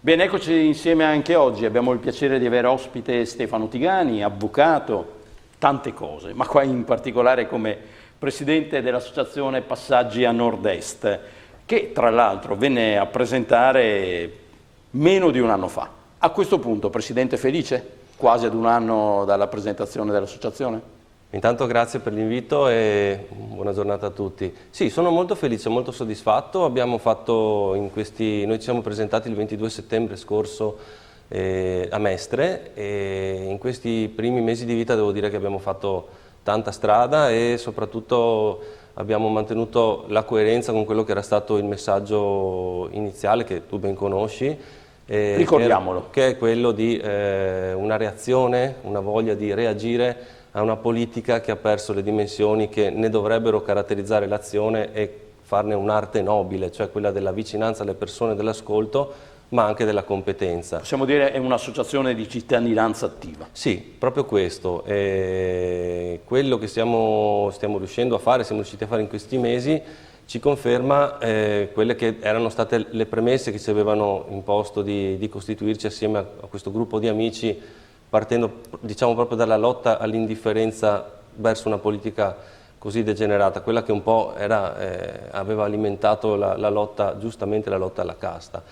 Bene, eccoci insieme anche oggi. Abbiamo il piacere di avere ospite Stefano Tigani, avvocato, tante cose, ma qua in particolare come presidente dell'associazione Passaggi a Nord-Est, che tra l'altro venne a presentare meno di un anno fa. A questo punto, presidente, felice? Quasi ad un anno dalla presentazione dell'associazione? Intanto grazie per l'invito e buona giornata a tutti. Sì, sono molto felice, molto soddisfatto. Noi ci siamo presentati il 22 settembre scorso a Mestre e in questi primi mesi di vita devo dire che abbiamo fatto tanta strada e soprattutto abbiamo mantenuto la coerenza con quello che era stato il messaggio iniziale che tu ben conosci. Ricordiamolo. Che è quello di una reazione, una voglia di reagire a una politica che ha perso le dimensioni che ne dovrebbero caratterizzare l'azione e farne un'arte nobile, cioè quella della vicinanza alle persone, dell'ascolto, ma anche della competenza. Possiamo dire è un'associazione di cittadinanza attiva. Sì, proprio questo. Quello che stiamo riuscendo a fare, siamo riusciti a fare in questi mesi, ci conferma quelle che erano state le premesse che ci avevano imposto di costituirci assieme a questo gruppo di amici, partendo diciamo proprio dalla lotta all'indifferenza verso una politica così degenerata, quella che un po' aveva alimentato giustamente la lotta alla casta.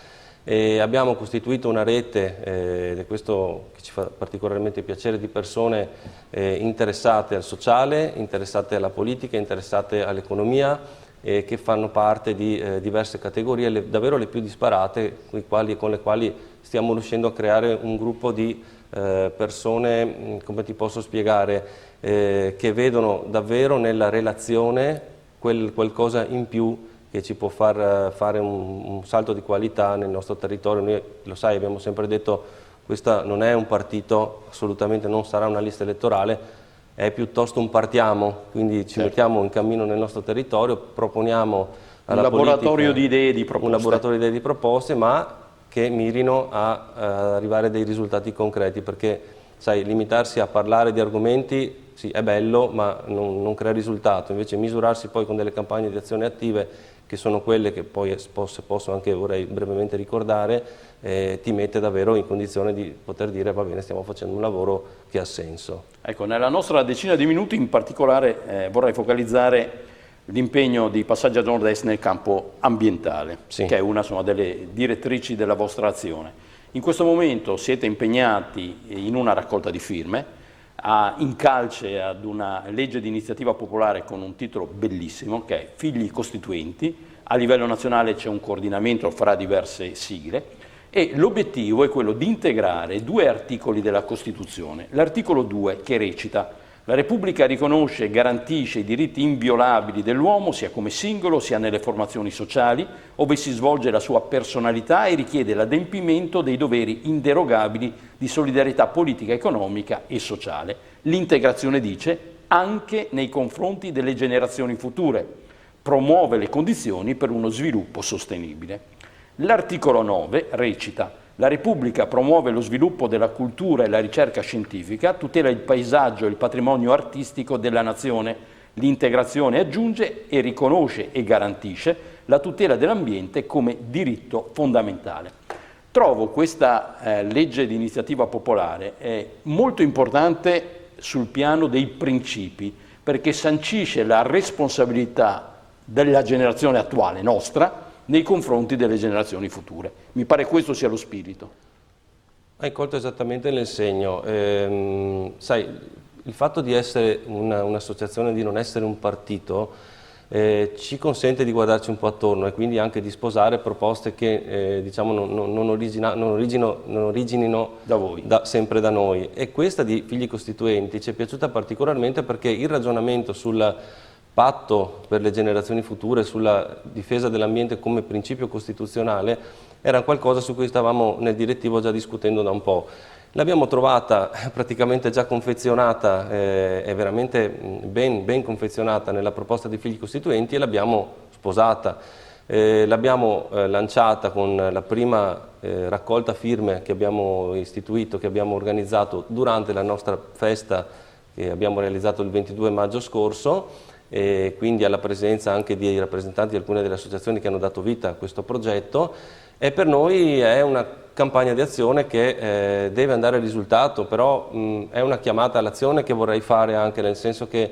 E abbiamo costituito una rete, ed è questo che ci fa particolarmente piacere, di persone interessate al sociale, interessate alla politica, interessate all'economia, che fanno parte di diverse categorie, davvero le più disparate, con le quali stiamo riuscendo a creare un gruppo di persone, come ti posso spiegare, che vedono davvero nella relazione qualcosa in più che ci può far fare un salto di qualità nel nostro territorio. Noi, lo sai, abbiamo sempre detto, questo non è un partito, assolutamente non sarà una lista elettorale, è piuttosto un partiamo, quindi ci mettiamo in cammino nel nostro territorio, proponiamo alla un laboratorio di idee e di proposte. Un laboratorio di idee e di proposte, ma che mirino a arrivare a dei risultati concreti, perché sai, limitarsi a parlare di argomenti sì, è bello, ma non crea risultato. Invece misurarsi poi con delle campagne di azione attive, che sono quelle che poi, se posso anche vorrei brevemente ricordare, ti mette davvero in condizione di poter dire va bene, stiamo facendo un lavoro che ha senso. Ecco, nella nostra decina di minuti in particolare vorrei focalizzare l'impegno di Passaggi a Nord-Est nel campo ambientale, sì, che è una delle direttrici della vostra azione. In questo momento siete impegnati in una raccolta di firme, in calce ad una legge di iniziativa popolare con un titolo bellissimo che è Figli Costituenti. A livello nazionale c'è un coordinamento fra diverse sigle e l'obiettivo è quello di integrare due articoli della Costituzione. L'articolo 2 che recita: la Repubblica riconosce e garantisce i diritti inviolabili dell'uomo sia come singolo sia nelle formazioni sociali ove si svolge la sua personalità e richiede l'adempimento dei doveri inderogabili di solidarietà politica, economica e sociale. L'integrazione, dice, anche nei confronti delle generazioni future, promuove le condizioni per uno sviluppo sostenibile. L'articolo 9 recita: la Repubblica promuove lo sviluppo della cultura e la ricerca scientifica, tutela il paesaggio e il patrimonio artistico della nazione. L'integrazione aggiunge e riconosce e garantisce la tutela dell'ambiente come diritto fondamentale. Trovo questa legge di iniziativa popolare molto importante sul piano dei principi, perché sancisce la responsabilità della generazione attuale, nostra, nei confronti delle generazioni future. Mi pare questo sia lo spirito. Hai colto esattamente nel segno. Sai, il fatto di essere un'associazione, di non essere un partito, ci consente di guardarci un po' attorno e quindi anche di sposare proposte che diciamo non originino da voi, sempre da noi. E questa di Figli Costituenti ci è piaciuta particolarmente perché il ragionamento sul patto per le generazioni future, sulla difesa dell'ambiente come principio costituzionale, era qualcosa su cui stavamo nel direttivo già discutendo da un po'. L'abbiamo trovata praticamente già confezionata, è veramente ben confezionata nella proposta dei Figli Costituenti e l'abbiamo sposata. L'abbiamo lanciata con la prima raccolta firme che abbiamo istituito, che abbiamo organizzato durante la nostra festa che abbiamo realizzato il 22 maggio scorso, e quindi alla presenza anche di rappresentanti di alcune delle associazioni che hanno dato vita a questo progetto, e per noi è una campagna di azione che deve andare al risultato, però è una chiamata all'azione che vorrei fare anche, nel senso che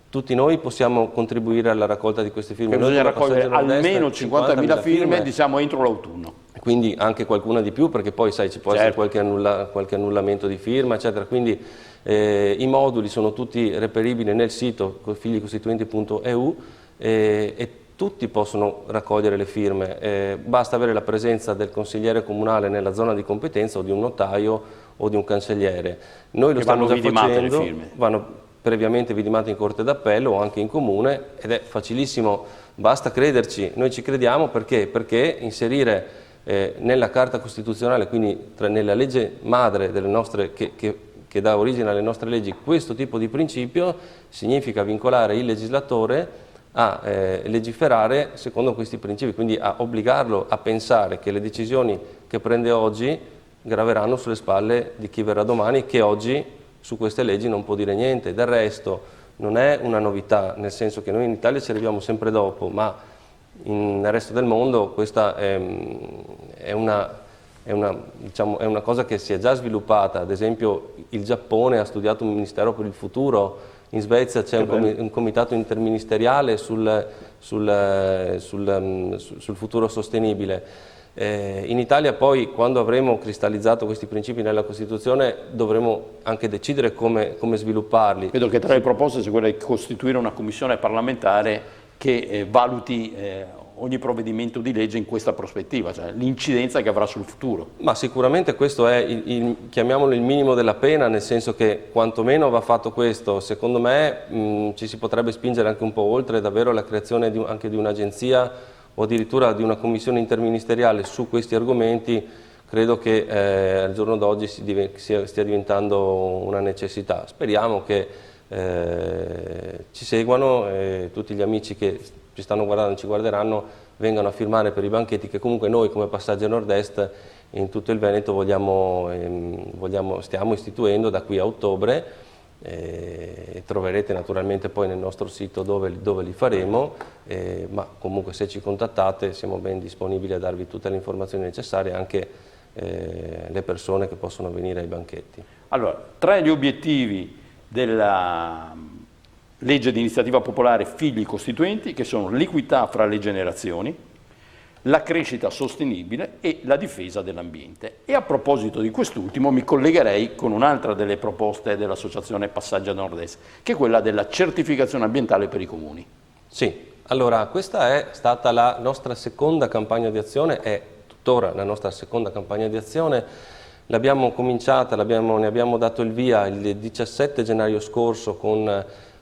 tutti noi possiamo contribuire alla raccolta di queste firme. Bisogna raccogliere almeno 50.000 firme, diciamo, entro l'autunno. Quindi anche qualcuna di più, perché poi sai, ci può essere qualche annullamento di firma, eccetera. Quindi i moduli sono tutti reperibili nel sito figlicostituenti.eu e tutti possono raccogliere le firme, basta avere la presenza del consigliere comunale nella zona di competenza o di un notaio o di un cancelliere. Noi lo stiamo già facendo, le firme. Vanno previamente vidimate in Corte d'Appello o anche in Comune ed è facilissimo, basta crederci, noi ci crediamo perché inserire nella Carta Costituzionale, quindi nella legge madre delle nostre, che dà origine alle nostre leggi, questo tipo di principio significa vincolare il legislatore a legiferare secondo questi principi, quindi a obbligarlo a pensare che le decisioni che prende oggi graveranno sulle spalle di chi verrà domani, che oggi su queste leggi non può dire niente. Del resto non è una novità, nel senso che noi in Italia ci arriviamo sempre dopo, ma nel resto del mondo questa è una cosa che si è già sviluppata. Ad esempio il Giappone ha studiato un ministero per il futuro, in Svezia c'è un comitato interministeriale sul futuro sostenibile. In Italia poi, quando avremo cristallizzato questi principi nella Costituzione, dovremo anche decidere come svilupparli. Vedo che tra le proposte c'è quella di costituire una commissione parlamentare che valuti ogni provvedimento di legge in questa prospettiva, cioè l'incidenza che avrà sul futuro. Ma sicuramente questo è, chiamiamolo il minimo della pena, nel senso che quantomeno va fatto questo. Secondo me ci si potrebbe spingere anche un po' oltre, davvero la creazione anche di un'agenzia o addirittura di una commissione interministeriale su questi argomenti. Credo che al giorno d'oggi stia diventando una necessità. Speriamo che ci seguano, tutti gli amici che ci stanno guardando e ci guarderanno vengano a firmare per i banchetti che comunque noi come Passaggio Nord-Est in tutto il Veneto stiamo istituendo da qui a ottobre. Troverete naturalmente poi nel nostro sito dove li faremo, ma comunque se ci contattate siamo ben disponibili a darvi tutte le informazioni necessarie, anche le persone che possono venire ai banchetti. Allora, tra gli obiettivi della legge di iniziativa popolare Figli Costituenti, che sono l'equità fra le generazioni, la crescita sostenibile e la difesa dell'ambiente. E a proposito di quest'ultimo mi collegherei con un'altra delle proposte dell'Associazione Passaggio Nord-Est, che è quella della certificazione ambientale per i comuni. Sì, allora questa è stata la nostra seconda campagna di azione, è tuttora la nostra seconda campagna di azione. L'abbiamo cominciata, ne abbiamo dato il via il 17 gennaio scorso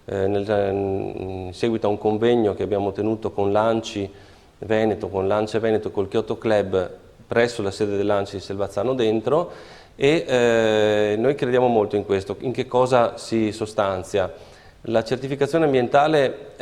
in seguito a un convegno che abbiamo tenuto con l'ANCI Veneto, con l'ANCE Veneto e col Kyoto Club presso la sede dell'ANCI di Selvazzano Dentro, e noi crediamo molto in questo. In che cosa si sostanzia? La certificazione ambientale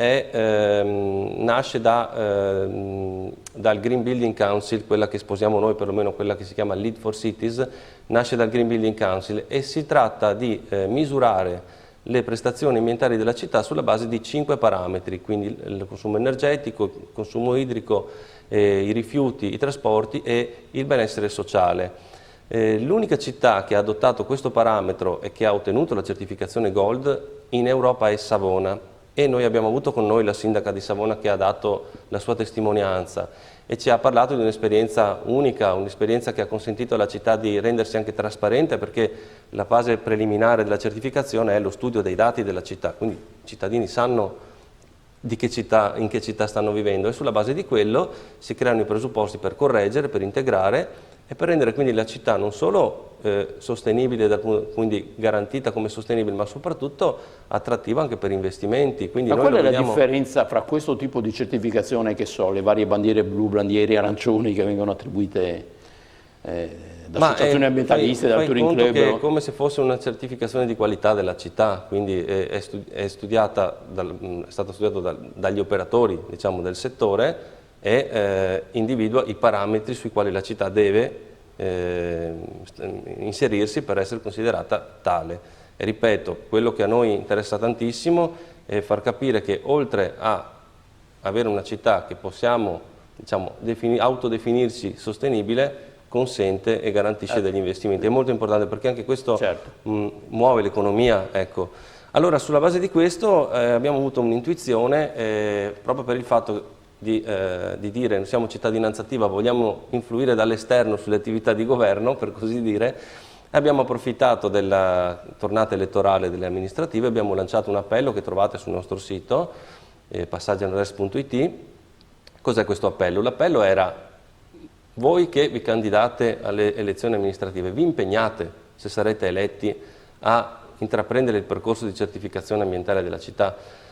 nasce dal Green Building Council, quella che sposiamo noi, perlomeno quella che si chiama Lead for Cities, nasce dal Green Building Council e si tratta di misurare le prestazioni ambientali della città sulla base di 5 parametri, quindi il consumo energetico, il consumo idrico, i rifiuti, i trasporti e il benessere sociale. L'unica città che ha adottato questo parametro e che ha ottenuto la certificazione Gold in Europa è Savona, e noi abbiamo avuto con noi la sindaca di Savona che ha dato la sua testimonianza e ci ha parlato di un'esperienza unica, un'esperienza che ha consentito alla città di rendersi anche trasparente, perché la fase preliminare della certificazione è lo studio dei dati della città, quindi i cittadini sanno in che città stanno vivendo, e sulla base di quello si creano i presupposti per correggere, per integrare e per rendere quindi la città non solo sostenibile, quindi garantita come sostenibile, ma soprattutto attrattiva anche per investimenti. Quindi ma qual è la differenza fra questo tipo di certificazione, che so, le varie bandiere blu, bandiere arancioni che vengono attribuite da associazioni ambientaliste, dal Touring Club? Che è come se fosse una certificazione di qualità della città, quindi è stata studiata dagli operatori, diciamo, del settore, e individua i parametri sui quali la città deve inserirsi per essere considerata tale. E ripeto, quello che a noi interessa tantissimo è far capire che oltre a avere una città che possiamo, diciamo, autodefinirsi sostenibile, consente e garantisce degli investimenti. È molto importante perché anche questo Certo. muove l'economia. Ecco. Allora, sulla base di questo abbiamo avuto un'intuizione proprio per il fatto di dire siamo cittadinanza attiva, vogliamo influire dall'esterno sulle attività di governo, per così dire. Abbiamo approfittato della tornata elettorale delle amministrative, abbiamo lanciato un appello che trovate sul nostro sito, passaggianordest.it. Cos'è questo appello? L'appello era: voi che vi candidate alle elezioni amministrative, vi impegnate, se sarete eletti, a intraprendere il percorso di certificazione ambientale della città?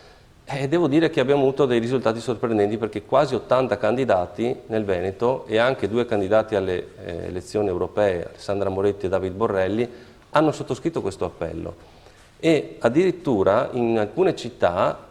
Devo dire che abbiamo avuto dei risultati sorprendenti perché quasi 80 candidati nel Veneto e anche 2 candidati alle elezioni europee, Alessandra Moretti e David Borrelli, hanno sottoscritto questo appello. E addirittura in alcune città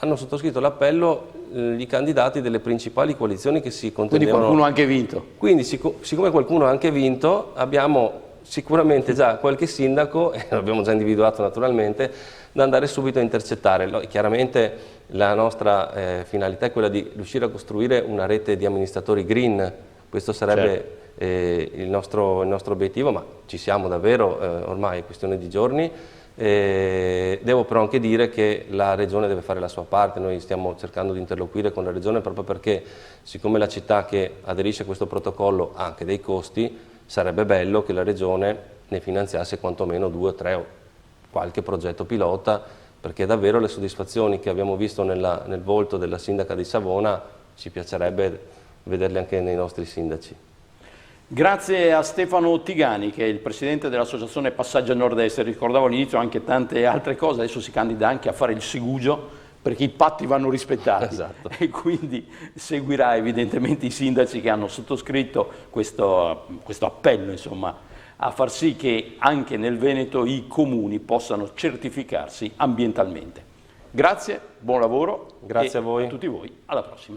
hanno sottoscritto l'appello i candidati delle principali coalizioni che si contendevano. Quindi qualcuno ha anche vinto. Quindi siccome qualcuno ha anche vinto, abbiamo sicuramente già qualche sindaco, e l'abbiamo già individuato naturalmente, da andare subito a intercettare. Chiaramente la nostra finalità è quella di riuscire a costruire una rete di amministratori green, questo sarebbe il nostro obiettivo, ma ci siamo davvero, ormai è questione di giorni. Devo però anche dire che la Regione deve fare la sua parte, noi stiamo cercando di interloquire con la Regione proprio perché, siccome la città che aderisce a questo protocollo ha anche dei costi, sarebbe bello che la Regione ne finanziasse quantomeno 2 o 3 o qualche progetto pilota, perché davvero le soddisfazioni che abbiamo visto nel volto della sindaca di Savona ci piacerebbe vederle anche nei nostri sindaci. Grazie a Stefano Tigani, che è il presidente dell'associazione Passaggia Nord-Est. Ricordavo all'inizio anche tante altre cose, adesso si candida anche a fare il Segugio, perché i patti vanno rispettati. Esatto. E quindi seguirà evidentemente i sindaci che hanno sottoscritto questo appello, insomma, a far sì che anche nel Veneto i comuni possano certificarsi ambientalmente. Grazie, buon lavoro. Grazie a voi. A tutti voi, alla prossima.